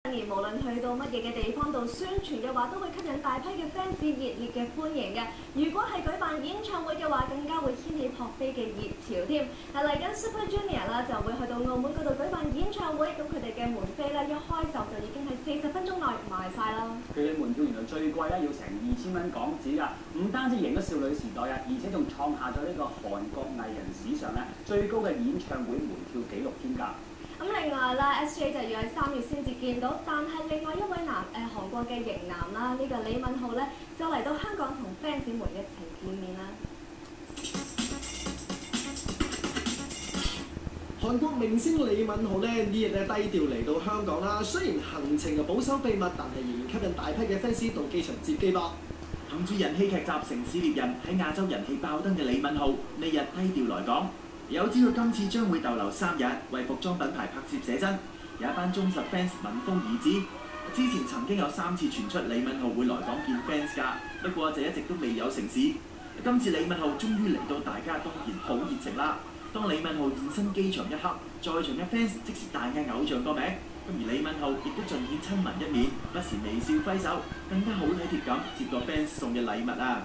而無論去到乜嘢嘅地方度宣傳嘅話，都會吸引大批嘅 fans 熱烈嘅歡迎嘅。如果係舉辦演唱會嘅話，更加會掀起撲飛嘅熱潮添。嚟緊 Super Junior 啦就會去到澳門嗰度舉辦演唱會，咁佢哋嘅門飛咧一開售就已經係40分鐘內賣晒啦。佢嘅門票原來最貴咧要成2000蚊港紙㗎，唔單止贏咗少女時代啊，而且仲創下咗呢個韓國藝人史上咧最高嘅演唱會門票紀錄添㗎。咁另外啦 ，SJ 就要喺3月先至見到，但係另外一位韓國嘅型男啦，呢個李敏鎬咧就嚟到香港同 fans 們一齊見面啦。韓國明星李敏鎬呢日低調嚟到香港啦，雖然行程保守秘密，但係仍然吸引大批嘅 fans 到機場接機噃。憑住人氣劇集《城市獵人》喺亞洲人氣爆燈嘅李敏鎬，呢日低調來港。有知道今次將會逗留3日，為服裝品牌拍攝寫真，有一班忠實 fans 聞風而至。之前曾經有3次傳出李敏鎬會來港見 fans 㗎，不過就一直都未有成事。今次李敏鎬終於嚟到，大家當然好熱情啦。當李敏鎬現身機場一刻，在場嘅 fans 即時大嗌偶像個名，咁而李敏鎬亦都盡顯親民一面，不時微笑揮手，更加好體貼咁接過 fans 送嘅禮物啊！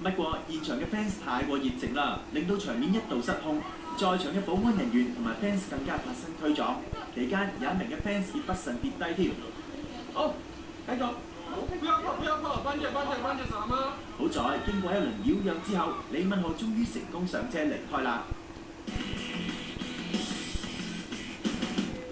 不過現場嘅 fans 太過熱情啦，令到場面一度失控。在場嘅保安人員同埋 fans 更加發生推撞，期間有一名嘅 fans 亦不慎跌低添。好，繼續，不要跑，班姐什麼？好在經過一輪擾攘之後，李敏鎬終於成功上車離開啦。